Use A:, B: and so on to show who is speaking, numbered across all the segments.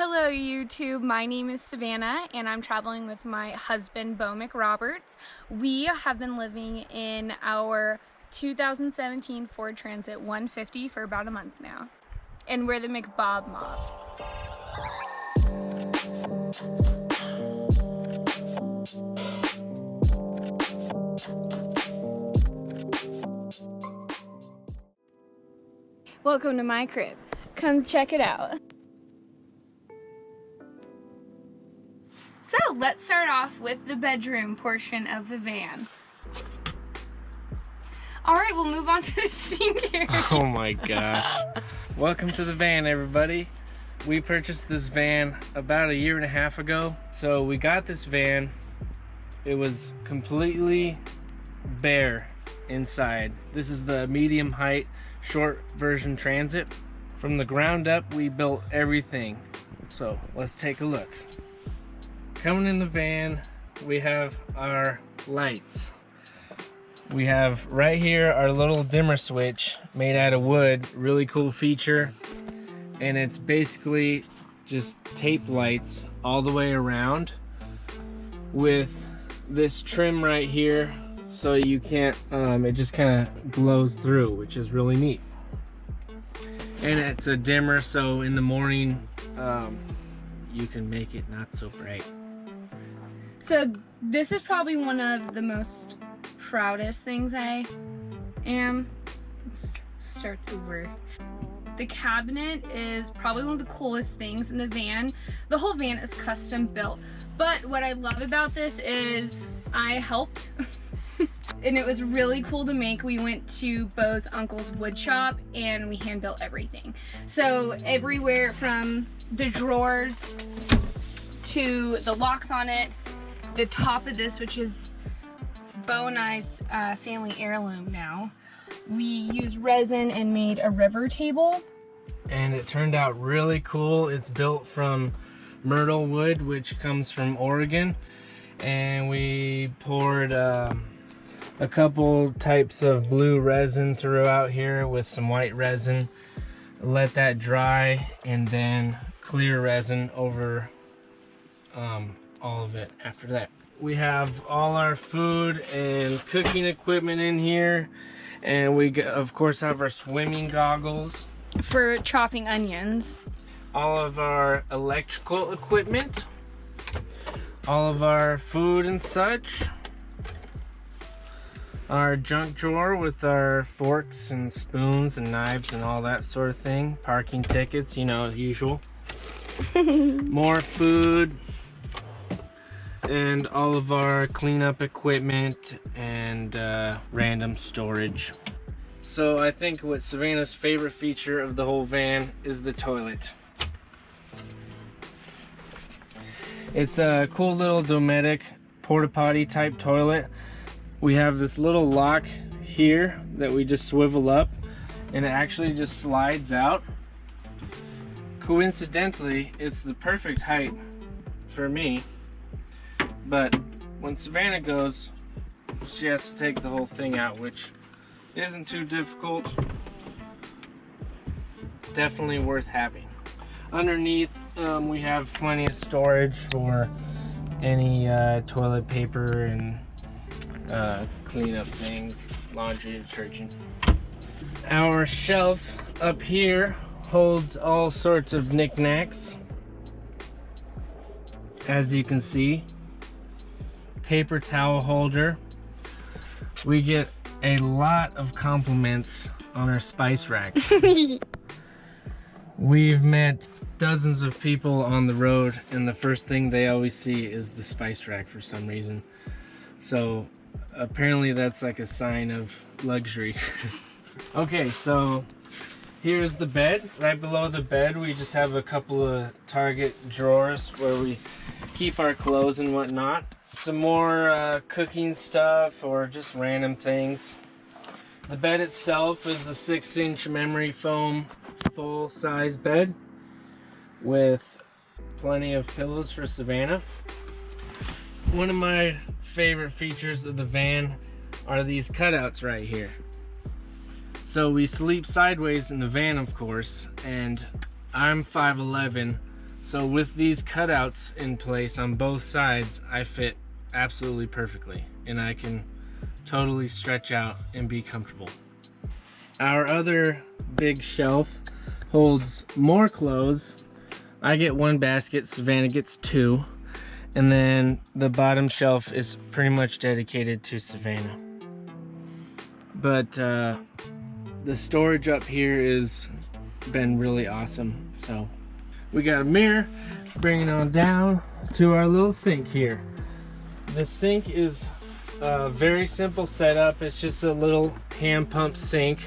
A: Hello YouTube, my name is Savannah and I'm traveling with my husband Beau McRoberts. We have been living in our 2017 Ford Transit 150 for about a month now. And we're the McBob Mob. Welcome to my crib. Come check it out. So let's start off with the bedroom portion of the van. All right, we'll move on to the scenery.
B: Oh my gosh. Welcome to the van, everybody. We purchased this van about a year and a half ago. So we got this van. It was completely bare inside. This is the medium height, short version Transit. From the ground up, we built everything. So let's take a look. Coming in the van, we have our lights. We have right here our little dimmer switch made out of wood, really cool feature. And it's basically just tape lights all the way around with this trim right here so you can't, it just kind of glows through, which is really neat. And it's a dimmer, so in the morning you can make it not so bright.
A: So this is probably one of the most proudest things I am. Let's start over. The cabinet is probably one of the coolest things in the van. The whole van is custom built, but what I love about this is I helped and it was really cool to make. We went to Beau's uncle's wood shop and we hand built everything. So everywhere from the drawers to the locks on it, the top of this, which is Beau and I's family heirloom now. We used resin and made a river table.
B: And it turned out really cool. It's built from myrtle wood, which comes from Oregon. And we poured a couple types of blue resin throughout here with some white resin. Let that dry and then clear resin over all of it after that. We have all our food and cooking equipment in here, and we of course have our swimming goggles
A: for chopping onions,
B: all of our electrical equipment, all of our food and such, our junk drawer with our forks and spoons and knives and all that sort of thing, parking tickets, you know, usual. More food, and all of our cleanup equipment and random storage. So I think what Savannah's favorite feature of the whole van is the toilet. It's a cool little Dometic porta potty type toilet. We have this little lock here that we just swivel up and it actually just slides out. Coincidentally, it's the perfect height for me. But when Savannah goes, she has to take the whole thing out, which isn't too difficult. Definitely worth having. Underneath, we have plenty of storage for any toilet paper and cleanup things, laundry detergent. Our shelf up here holds all sorts of knickknacks, as you can see. Paper towel holder. We get a lot of compliments on our spice rack. We've met dozens of people on the road and the first thing they always see is the spice rack for some reason. So apparently that's like a sign of luxury. Okay, so here's the bed. Right below the bed we just have a couple of Target drawers where we keep our clothes and whatnot. Some more cooking stuff or just random things. The bed itself is a 6-inch memory foam full-size bed with plenty of pillows for Savannah. One of my favorite features of the van are these cutouts right here. So we sleep sideways in the van, of course, and I'm 5'11", So with these cutouts in place on both sides, I fit absolutely perfectly, and I can totally stretch out and be comfortable. Our other big shelf holds more clothes. I get one basket, Savannah gets two, and then the bottom shelf is pretty much dedicated to Savannah. But the storage up here has been really awesome. So we got a mirror. Bring it on down to our little sink here. The sink is a very simple setup. It's just a little hand pump sink.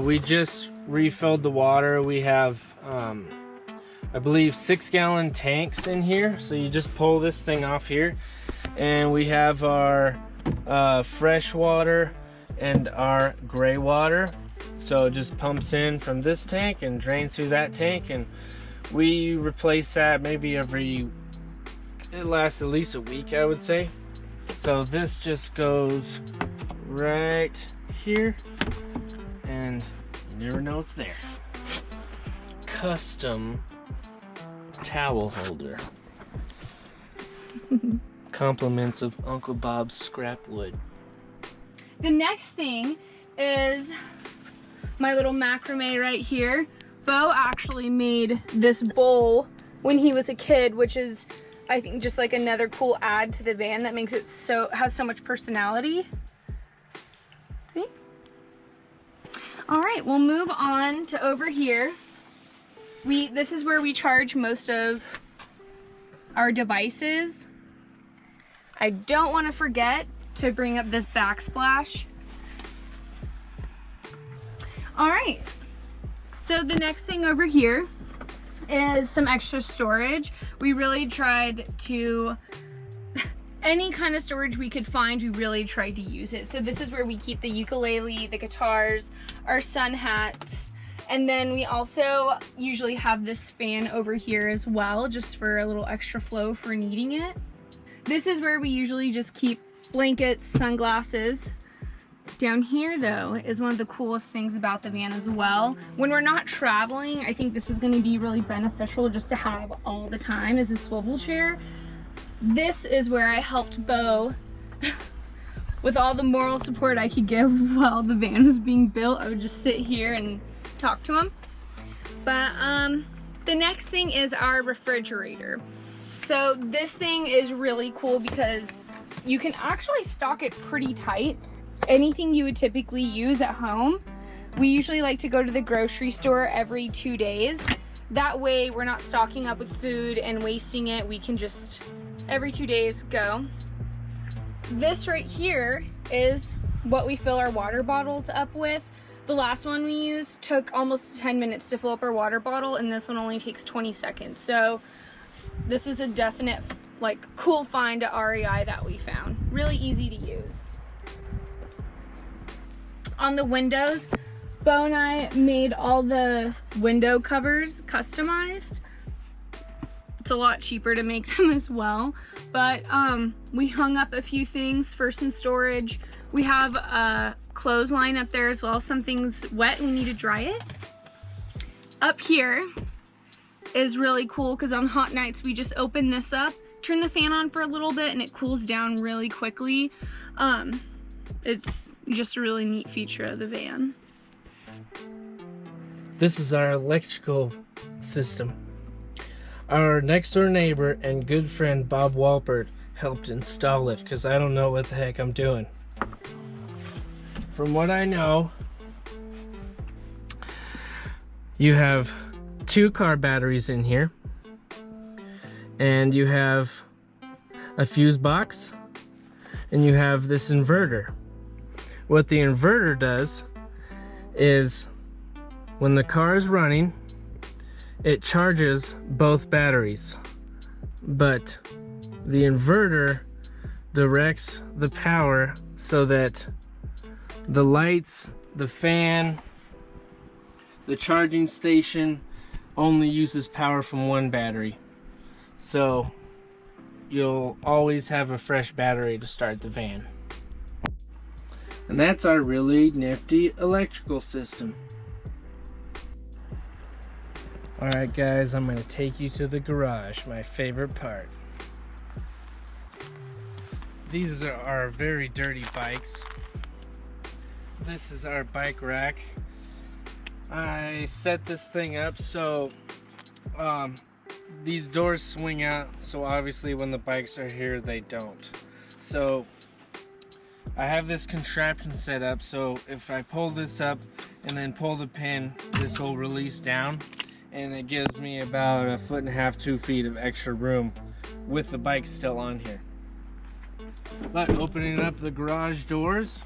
B: We just refilled the water. We have I believe 6-gallon tanks in here, so you just pull this thing off here, and we have our fresh water and our gray water. So it just pumps in from this tank and drains through that tank, and we replace that maybe it lasts at least a week, I would say. So this just goes right here, and you never know it's there. Custom towel holder. Compliments of Uncle Bob's scrap wood.
A: The next thing is my little macrame right here. Bo actually made this bowl when he was a kid, which is, I think, just like another cool add to the van that makes it has so much personality. See? All right, we'll move on to over here. This is where we charge most of our devices. I don't want to forget to bring up this backsplash. All right, so the next thing over here is some extra storage. We really tried to, any kind of storage we could find, we really tried to use it. So this is where we keep the ukulele, the guitars, our sun hats, and then we also usually have this fan over here as well, just for a little extra flow for needing it. This is where we usually just keep blankets, sunglasses. Down here though is one of the coolest things about the van as well. When we're not traveling, I think this is going to be really beneficial just to have all the time, is a swivel chair. This is where I helped Bo with all the moral support I could give while the van was being built. I would just sit here and talk to him. But the next thing is our refrigerator. So this thing is really cool because you can actually stock it pretty tight. Anything you would typically use at home, we usually like to go to the grocery store every 2 days. That way we're not stocking up with food and wasting it. We can just every 2 days go. This right here is what we fill our water bottles up with. The last one we used took almost 10 minutes to fill up our water bottle, and this one only takes 20 seconds. So this was a definite like cool find at REI that we found. Really easy to use. On the windows, Bo and I made all the window covers customized. It's a lot cheaper to make them as well, but we hung up a few things for some storage. We have a clothesline up there as well. Something's wet and we need to dry it. Up here is really cool because on hot nights we just open this up, turn the fan on for a little bit, and it cools down really quickly. It's just a really neat feature of the van.
B: This is our electrical system. Our next door neighbor and good friend Bob Walpert helped install it because I don't know what the heck I'm doing. From what I know, you have 2 car batteries in here, and you have a fuse box, and you have this inverter. What the inverter does is when the car is running, it charges both batteries, but the inverter directs the power so that the lights, the fan, the charging station only uses power from one battery. So you'll always have a fresh battery to start the van. And that's our really nifty electrical system. Alright guys, I'm gonna take you to the garage, my favorite part. These are our very dirty bikes. This is our bike rack. I set this thing up so these doors swing out, so obviously when the bikes are here they don't. So I have this contraption set up so if I pull this up and then pull the pin, this will release down, and it gives me about 1.5 feet, 2 feet of extra room with the bike still on here. But opening up the garage doors,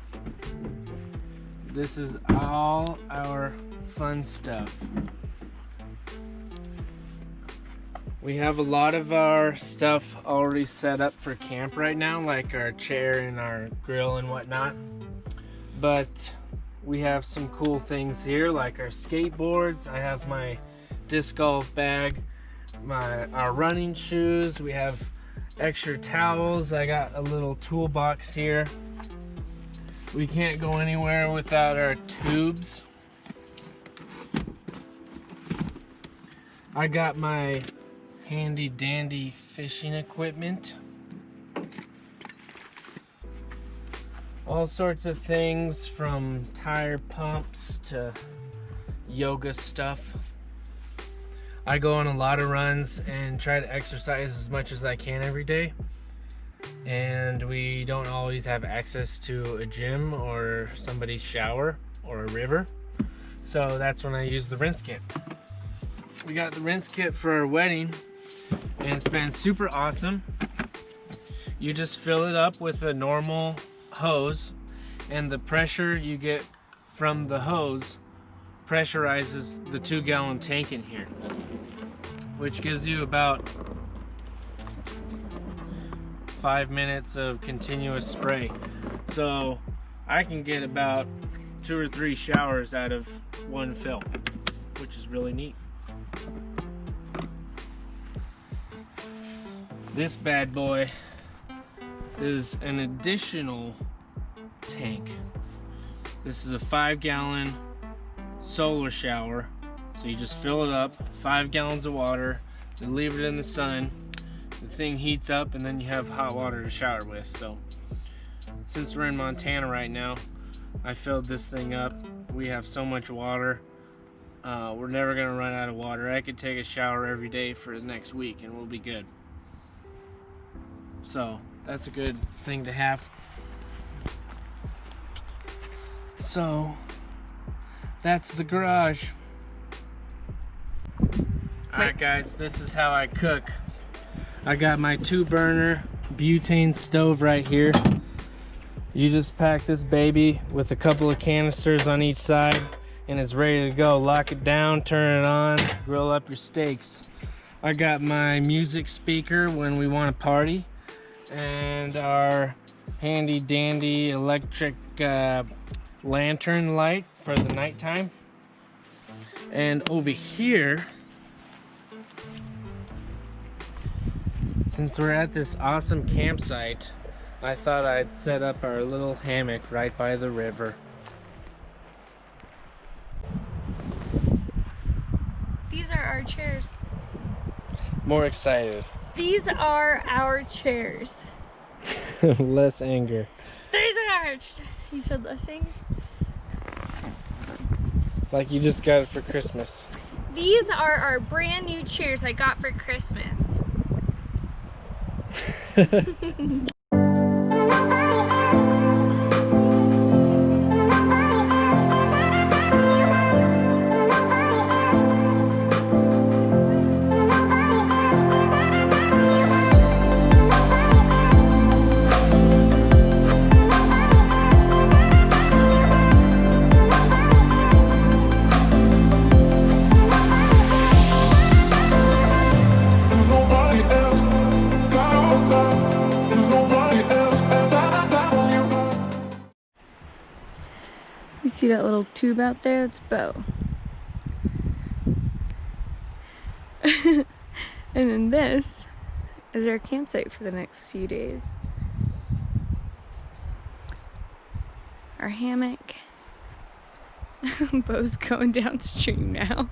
B: this is all our fun stuff. We have a lot of our stuff already set up for camp right now, like our chair and our grill and whatnot. But we have some cool things here, like our skateboards. I have my disc golf bag, our running shoes. We have extra towels. I got a little toolbox here. We can't go anywhere without our tubes. I got my handy dandy fishing equipment. All sorts of things from tire pumps to yoga stuff. I go on a lot of runs and try to exercise as much as I can every day. And we don't always have access to a gym or somebody's shower or a river. So that's when I use the rinse kit. We got the rinse kit for our wedding, and it's been super awesome. You just fill it up with a normal hose, and the pressure you get from the hose pressurizes the 2-gallon tank in here, which gives you about 5 minutes of continuous spray. So I can get about 2 or 3 showers out of one fill, which is really neat. This bad boy is an additional tank. This is a 5-gallon solar shower. So you just fill it up, 5 gallons of water, and leave it in the sun. The thing heats up and then you have hot water to shower with. So since we're in Montana right now, I filled this thing up. We have so much water. We're never gonna run out of water. I could take a shower every day for the next week and we'll be good. So that's a good thing to have. So that's the garage. Alright guys, this is how I cook. I got my 2-burner butane stove right here. You just pack this baby with a couple of canisters on each side and it's ready to go. Lock it down, turn it on, grill up your steaks. I got my music speaker when we want to party, and our handy dandy electric lantern light for the nighttime. And over here, since we're at this awesome campsite, I thought I'd set up our little hammock right by the river.
A: These are our chairs.
B: More excited.
A: These are our chairs.
B: Less anger.
A: These are. You said less anger?
B: Like you just got it for Christmas.
A: These are our brand new chairs I got for Christmas. You see that little tube out there? It's Bo. And then this is our campsite for the next few days. Our hammock. Bo's going downstream now.